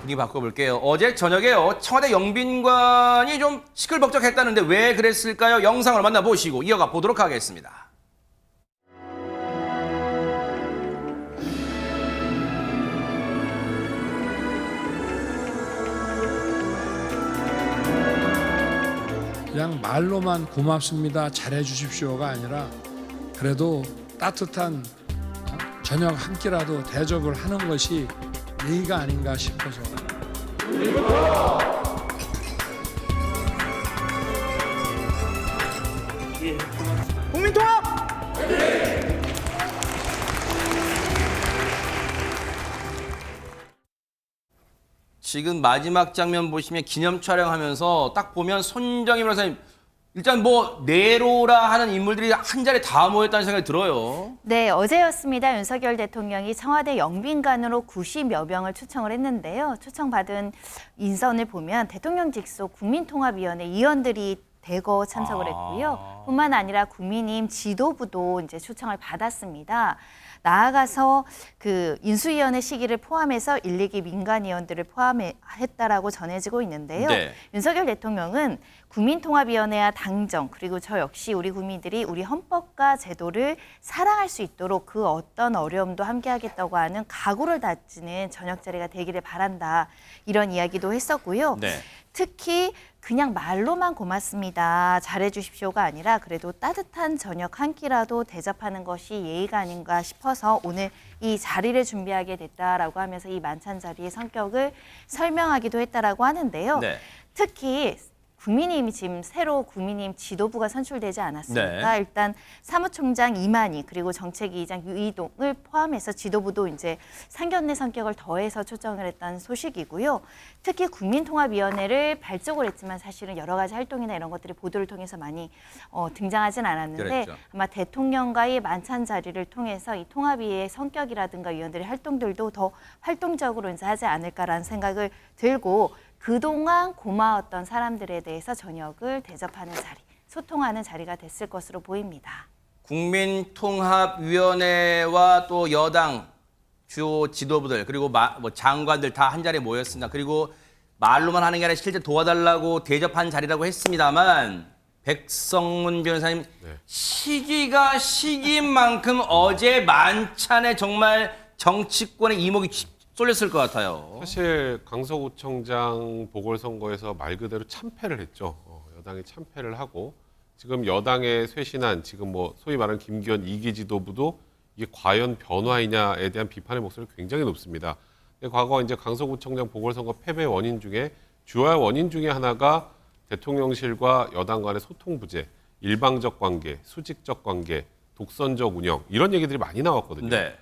분위기 바꿔볼게요. 어제 저녁에요. 청와대 영빈관이 좀 시끌벅적했다는데 왜 그랬을까요? 영상을 만나보시고 이어가 보도록 하겠습니다. 그냥 말로만 고맙습니다, 잘해 주십시오가 아니라 그래도 따뜻한 저녁 한 끼라도 대접을 하는 것이 예의가 아닌가 싶어서. 국민통합! 지금 마지막 장면 보시면 기념 촬영하면서 딱 보면 손정희 변호사님 일단 뭐 네로라 하는 인물들이 한 자리에 다 모였다는 생각이 들어요. 네, 어제였습니다. 윤석열 대통령이 청와대 영빈관으로 90여 명을 초청을 했는데요. 초청받은 인선을 보면 대통령 직속 국민통합위원회 위원들이 대거 참석을 했고요. 뿐만 아니라 국민의힘 지도부도 이제 초청을 받았습니다. 나아가서 그 인수위원회 시기를 포함해서 1, 2기 민간위원들을 포함했다라고 전해지고 있는데요. 네. 윤석열 대통령은 국민통합위원회와 당정 그리고 저 역시 우리 국민들이 우리 헌법과 제도를 사랑할 수 있도록 그 어떤 어려움도 함께하겠다고 하는 각오를 다지는 저녁 자리가 되기를 바란다. 이런 이야기도 했었고요. 네. 특히 그냥 말로만 고맙습니다, 잘해 주십시오가 아니라 그래도 따뜻한 저녁 한 끼라도 대접하는 것이 예의가 아닌가 싶어서 오늘 이 자리를 준비하게 됐다라고 하면서 이 만찬 자리의 성격을 설명하기도 했다라고 하는데요. 네. 특히 국민의힘이 지금 새로 국민의힘 지도부가 선출되지 않았습니까? 네. 일단 사무총장 이만희 그리고 정책위의장 유이동을 포함해서 지도부도 이제 상견례 성격을 더해서 초청을 했다는 소식이고요. 특히 국민통합위원회를 발족을 했지만 사실은 여러 가지 활동이나 이런 것들이 보도를 통해서 많이 등장하진 않았는데 그랬죠. 아마 대통령과의 만찬 자리를 통해서 이 통합위의 성격이라든가 위원들의 활동들도 더 활동적으로 이제 하지 않을까라는 생각을 들고 그동안 고마웠던 사람들에 대해서 저녁을 대접하는 자리, 소통하는 자리가 됐을 것으로 보입니다. 국민통합위원회와 또 여당 주요 지도부들 그리고 뭐 장관들 다 한 자리에 모였습니다. 그리고 말로만 하는 게 아니라 실제 도와달라고 대접한 자리라고 했습니다만 백성문 변호사님 시기가 시기인 만큼 어제 만찬에 정말 정치권의 이목이 쏠렸을 것 같아요. 사실 강서구청장 보궐선거에서 말 그대로 참패를 했죠. 여당이 참패를 하고 지금 여당의 쇄신한 지금 뭐 소위 말하는 김기현 2기 지도부도 이게 과연 변화이냐에 대한 비판의 목소리가 굉장히 높습니다. 과거 이제 강서구청장 보궐선거 패배 원인 중에 주요 원인 중에 하나가 대통령실과 여당 간의 소통 부재, 일방적 관계, 수직적 관계, 독선적 운영 이런 얘기들이 많이 나왔거든요. 네.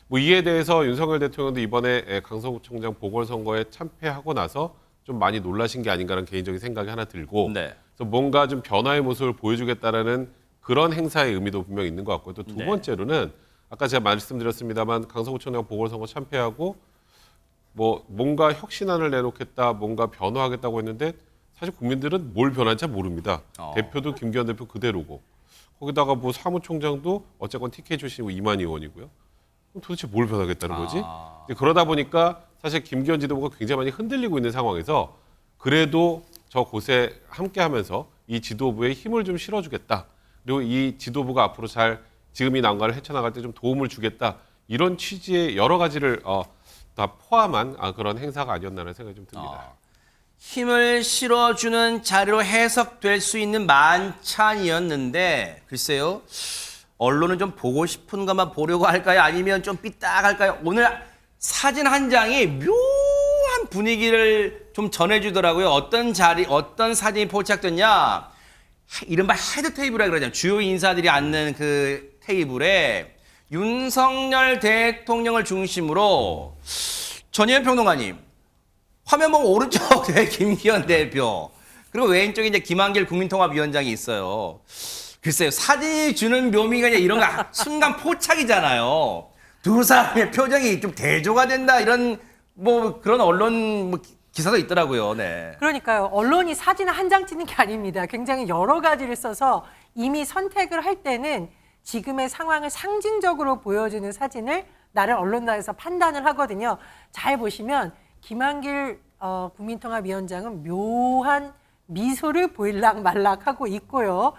뭐 이에 대해서 윤석열 대통령도 이번에 강서구청장 보궐선거에 참패하고 나서 좀 많이 놀라신 게 아닌가라는 개인적인 생각이 하나 들고 네. 그래서 뭔가 좀 변화의 모습을 보여주겠다라는 그런 행사의 의미도 분명히 있는 것 같고요. 또 두 네. 번째로는 아까 제가 말씀드렸습니다만 강서구청장 보궐선거 참패하고 뭐 뭔가 혁신안을 내놓겠다, 뭔가 변화하겠다고 했는데 사실 국민들은 뭘 변할지 잘 모릅니다. 대표도 김기현 대표 그대로고 거기다가 뭐 사무총장도 어쨌건 TK 출신이고 이만희 의원이고요. 그럼 도대체 뭘 변하겠다는 거지? 그러다 보니까 사실 김기현 지도부가 굉장히 많이 흔들리고 있는 상황에서 그래도 저 곳에 함께하면서 이 지도부에 힘을 좀 실어주겠다. 그리고 이 지도부가 앞으로 잘 지금 이 난관을 헤쳐나갈 때 좀 도움을 주겠다. 이런 취지의 여러 가지를 다 포함한 그런 행사가 아니었나라는 생각이 좀 듭니다. 힘을 실어주는 자리로 해석될 수 있는 만찬이었는데 글쎄요. 언론은 좀 보고 싶은 것만 보려고 할까요? 아니면 좀 삐딱할까요? 오늘 사진 한 장이 묘한 분위기를 좀 전해주더라고요. 어떤 사진이 포착됐냐? 이른바 헤드 테이블이라 그러잖아요. 주요 인사들이 앉는 그 테이블에 윤석열 대통령을 중심으로 전혜연 평론가님, 화면 보면 오른쪽에 김기현 대표, 그리고 왼쪽에 이제 김한길 국민통합위원장이 있어요. 글쎄요, 사진이 주는 묘미가 이런 거 순간 포착이잖아요. 두 사람의 표정이 좀 대조가 된다 이런 뭐 그런 언론 기사도 있더라고요. 네. 그러니까요. 언론이 사진을 한 장 찍는 게 아닙니다. 굉장히 여러 가지를 써서 이미 선택을 할 때는 지금의 상황을 상징적으로 보여주는 사진을 나를 언론사에서 판단을 하거든요. 잘 보시면 김한길 국민통합위원장은 묘한 미소를 보일락 말락하고 있고요.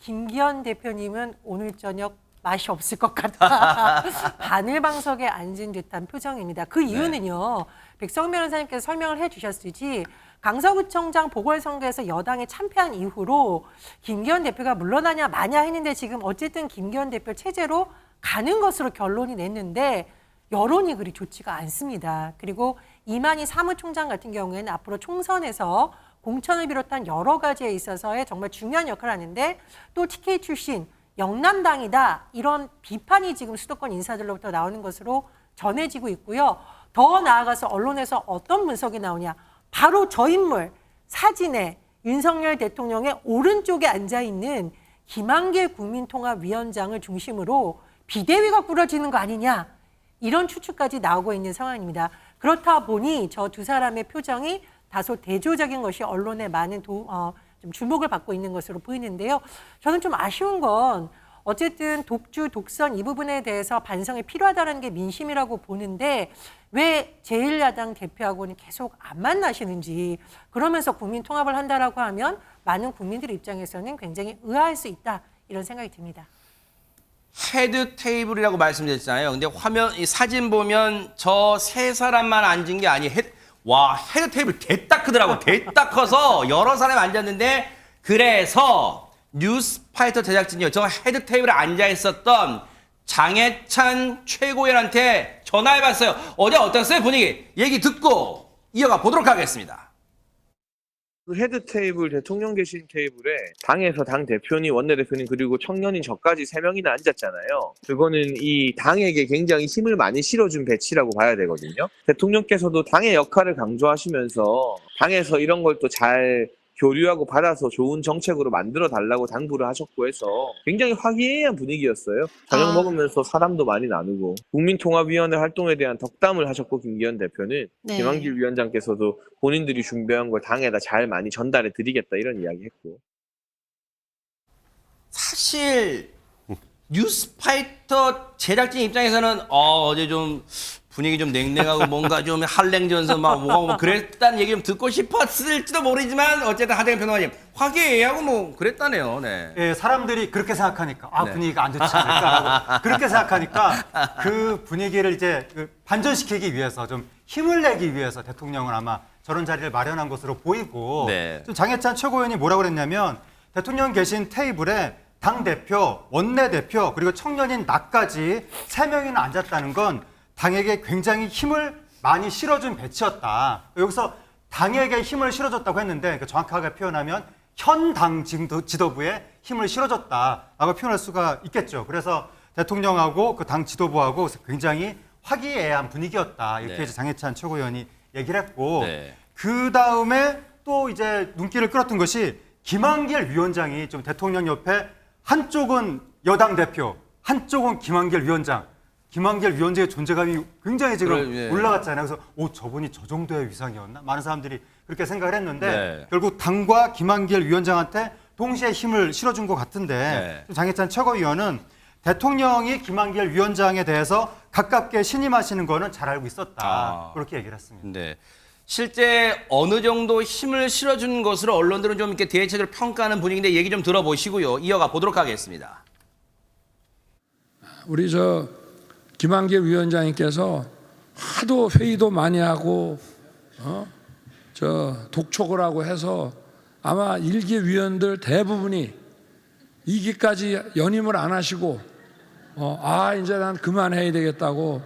김기현 대표님은 오늘 저녁 맛이 없을 것 같다. 바늘방석에 앉은 듯한 표정입니다. 그 이유는요. 백성 변호사님께서 설명을 해주셨을지 강서구청장 보궐선거에서 여당이 참패한 이후로 김기현 대표가 물러나냐 마냐 했는데 지금 어쨌든 김기현 대표 체제로 가는 것으로 결론이 냈는데 여론이 그리 좋지가 않습니다. 그리고 이만희 사무총장 같은 경우에는 앞으로 총선에서 공천을 비롯한 여러 가지에 있어서의 정말 중요한 역할을 하는데 또 TK 출신 영남당이다 이런 비판이 지금 수도권 인사들로부터 나오는 것으로 전해지고 있고요. 더 나아가서 언론에서 어떤 분석이 나오냐. 바로 저 인물 사진에 윤석열 대통령의 오른쪽에 앉아있는 김한길 국민통합위원장을 중심으로 비대위가 꾸려지는 거 아니냐. 이런 추측까지 나오고 있는 상황입니다. 그렇다 보니 저 두 사람의 표정이 다소 대조적인 것이 언론에 많은 좀 주목을 받고 있는 것으로 보이는데요. 저는 좀 아쉬운 건 어쨌든 독주, 독선 이 부분에 대해서 반성이 필요하다는 게 민심이라고 보는데 왜 제1야당 대표하고는 계속 안 만나시는지 그러면서 국민 통합을 한다라고 하면 많은 국민들 입장에서는 굉장히 의아할 수 있다 이런 생각이 듭니다. 헤드 테이블이라고 말씀드렸잖아요. 근데 화면 이 사진 보면 저 세 사람만 앉은 게 아니 헤드 테이블 대딱 크더라고. 대딱 커서 여러 사람이 앉았는데 그래서 뉴스파이터 제작진이요. 저 헤드 테이블에 앉아 있었던 장해찬 최고위원한테 전화해봤어요. 어제 어땠어요 분위기? 얘기 듣고 이어가 보도록 하겠습니다. 그 헤드 테이블, 대통령 계신 테이블에 당에서 당 대표님, 원내대표님 그리고 청년인 저까지 3명이나 앉았잖아요. 그거는 이 당에게 굉장히 힘을 많이 실어준 배치라고 봐야 되거든요. 대통령께서도 당의 역할을 강조하시면서 당에서 이런 걸 또 잘 교류하고 받아서 좋은 정책으로 만들어 달라고 당부를 하셨고 해서 굉장히 화기애애한 분위기였어요. 저녁 먹으면서 사람도 많이 나누고 국민통합위원회 활동에 대한 덕담을 하셨고 김기현 대표는 김한길 위원장께서도 본인들이 준비한 걸 당에다 잘 많이 전달해 드리겠다 이런 이야기했고 사실 뉴스파이터 제작진 입장에서는 어제 좀 분위기 좀 냉랭하고 뭔가 좀 한랭전선 막 뭐가 그랬다는 얘기 좀 듣고 싶었을지도 모르지만 어쨌든 하대경 평론가님 화기애애하고 뭐 그랬다네요. 네. 예, 사람들이 그렇게 생각하니까 네. 분위기가 안 좋지 않을까라고 그렇게 생각하니까 그 분위기를 이제 반전시키기 위해서 좀 힘을 내기 위해서 대통령은 아마 저런 자리를 마련한 것으로 보이고 네. 좀 장해찬 최고위원이 뭐라고 그랬냐면 대통령 계신 테이블에 당대표, 원내대표 그리고 청년인 나까지 3명이나 앉았다는 건 당에게 굉장히 힘을 많이 실어준 배치였다. 여기서 당에게 힘을 실어줬다고 했는데 정확하게 표현하면 현 당 지도부에 힘을 실어줬다라고 표현할 수가 있겠죠. 그래서 대통령하고 그 당 지도부하고 굉장히 화기애애한 분위기였다. 이렇게 네. 이제 장해찬 최고위원이 얘기를 했고 네. 그 다음에 또 이제 눈길을 끌었던 것이 김한길 위원장이 좀 대통령 옆에 한쪽은 여당 대표, 한쪽은 김한길 위원장. 김한길 위원장의 존재감이 굉장히 지금 예. 올라갔잖아요. 그래서 저분이 저 정도의 위상이었나? 많은 사람들이 그렇게 생각을 했는데 네. 결국 당과 김한길 위원장한테 동시에 힘을 실어준 것 같은데 네. 장해찬 최고위원은 대통령이 김한길 위원장에 대해서 가깝게 신임하시는 거는 잘 알고 있었다. 그렇게 얘기를 했습니다. 네. 실제 어느 정도 힘을 실어준 것으로 언론들은 좀 이렇게 대책을 평가하는 분위기인데 얘기 좀 들어보시고요. 이어가 보도록 하겠습니다. 우리 김한길 위원장님께서 하도 회의도 많이 하고 독촉을 하고 해서 아마 일기 위원들 대부분이 2기까지 연임을 안 하시고 이제 난 그만해야 되겠다고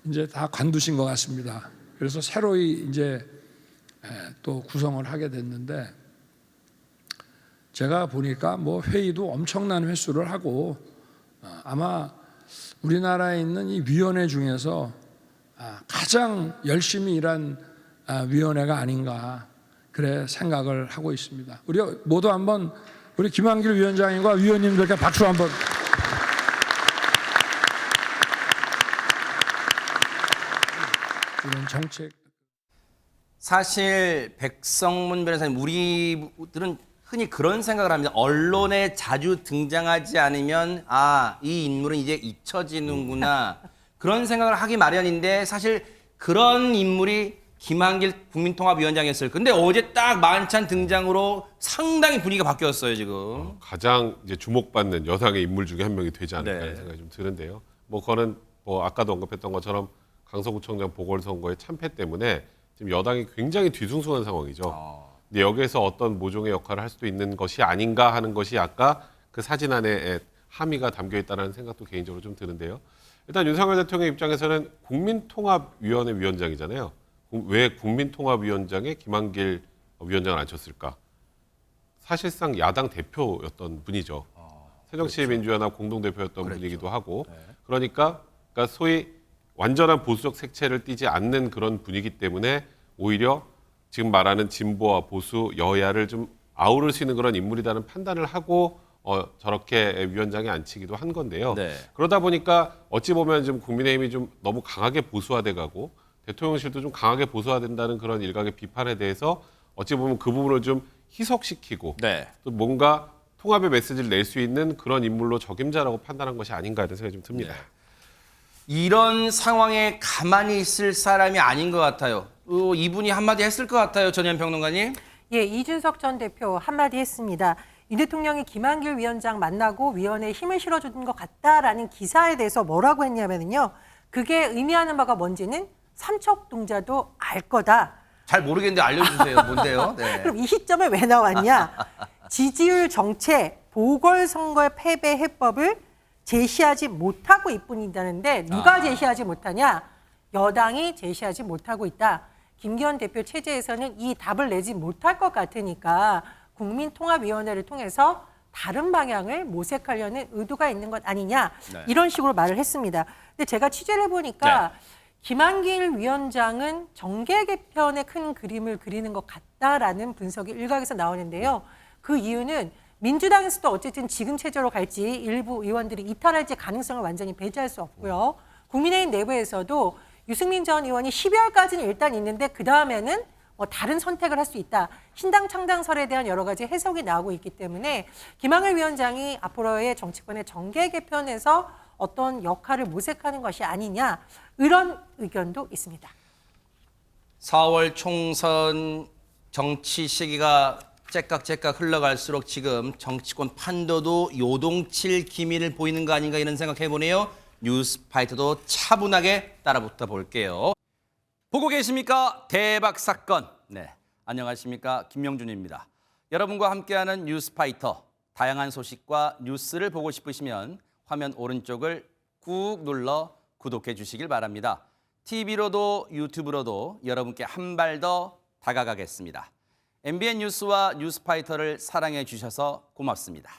이제 다 관두신 것 같습니다. 그래서 새로이 이제 또 구성을 하게 됐는데 제가 보니까 뭐 회의도 엄청난 횟수를 하고 아마 우리나라에 있는 이 위원회 중에서 가장 열심히 일한 위원회가 아닌가 그래 생각을 하고 있습니다. 우리 모두 한번 우리 김한길 위원장님과 위원님들께 박수 한번. 이런 정책. 사실 백성문 변호사님 우리들은 흔히 그런 생각을 합니다. 언론에 자주 등장하지 않으면 이 인물은 이제 잊혀지는구나 그런 생각을 하기 마련인데 사실 그런 인물이 김한길 국민통합위원장이었을. 근데 어제 딱 만찬 등장으로 상당히 분위기가 바뀌었어요 지금. 가장 이제 주목받는 여당의 인물 중에 한 명이 되지 않을까 네. 하는 생각이 좀 드는데요. 뭐 그거는 뭐 아까도 언급했던 것처럼 강서구청장 보궐선거의 참패 때문에 지금 여당이 굉장히 뒤숭숭한 상황이죠. 근데 여기에서 어떤 모종의 역할을 할 수도 있는 것이 아닌가 하는 것이 아까 그 사진 안에 함의가 담겨 있다는 생각도 개인적으로 좀 드는데요. 일단 윤석열 대통령 입장에서는 국민통합위원회 위원장이잖아요. 왜 국민통합위원장에 김한길 위원장을 앉혔을까? 사실상 야당 대표였던 분이죠. 새정치민주연합 공동대표였던 분이기도 하고 그러니까 소위 완전한 보수적 색채를 띠지 않는 그런 분위기 때문에 오히려 지금 말하는 진보와 보수 여야를 좀 아우를 수 있는 그런 인물이라는 판단을 하고 저렇게 위원장에 앉히기도 한 건데요. 네. 그러다 보니까 어찌 보면 좀 국민의힘이 좀 너무 강하게 보수화돼 가고 대통령실도 좀 강하게 보수화된다는 그런 일각의 비판에 대해서 어찌 보면 그 부분을 좀 희석시키고 네. 또 뭔가 통합의 메시지를 낼 수 있는 그런 인물로 적임자라고 판단한 것이 아닌가 하는 생각이 좀 듭니다. 이런 상황에 가만히 있을 사람이 아닌 것 같아요. 이분이 한마디 했을 것 같아요, 전현 평론가님. 예, 이준석 전 대표 한마디 했습니다. 윤 대통령이 김한길 위원장 만나고 위원회에 힘을 실어주는 것 같다라는 기사에 대해서 뭐라고 했냐면요. 그게 의미하는 바가 뭔지는 삼척동자도 알 거다. 잘 모르겠는데 알려주세요. 뭔데요? 네. 그럼 이 시점에 왜 나왔냐? 지지율 정책, 보궐선거의 패배 해법을 제시하지 못하고 있뿐이다는데 누가 제시하지 못하냐? 여당이 제시하지 못하고 있다. 김기현 대표 체제에서는 이 답을 내지 못할 것 같으니까 국민통합위원회를 통해서 다른 방향을 모색하려는 의도가 있는 것 아니냐 네. 이런 식으로 말을 했습니다. 근데 제가 취재를 해보니까 김한길 위원장은 정계 개편의 큰 그림을 그리는 것 같다라는 분석이 일각에서 나오는데요. 그 이유는 민주당에서도 어쨌든 지금 체제로 갈지 일부 의원들이 이탈할지 가능성을 완전히 배제할 수 없고요. 국민의힘 내부에서도 유승민 전 의원이 12월까지는 일단 있는데 그다음에는 뭐 다른 선택을 할 수 있다. 신당 창당설에 대한 여러 가지 해석이 나오고 있기 때문에 김한길 위원장이 앞으로의 정치권의 정계 개편에서 어떤 역할을 모색하는 것이 아니냐 이런 의견도 있습니다. 4월 총선 정치 시기가 째깍째깍 흘러갈수록 지금 정치권 판도도 요동칠 기미를 보이는 거 아닌가 이런 생각해보네요. 뉴스파이터도 차분하게 따라붙어 볼게요. 보고 계십니까? 대박 사건. 네, 안녕하십니까? 김명준입니다. 여러분과 함께하는 뉴스파이터. 다양한 소식과 뉴스를 보고 싶으시면 화면 오른쪽을 꾹 눌러 구독해 주시길 바랍니다. TV로도 유튜브로도 여러분께 한 발 더 다가가겠습니다. MBN 뉴스와 뉴스파이터를 사랑해 주셔서 고맙습니다.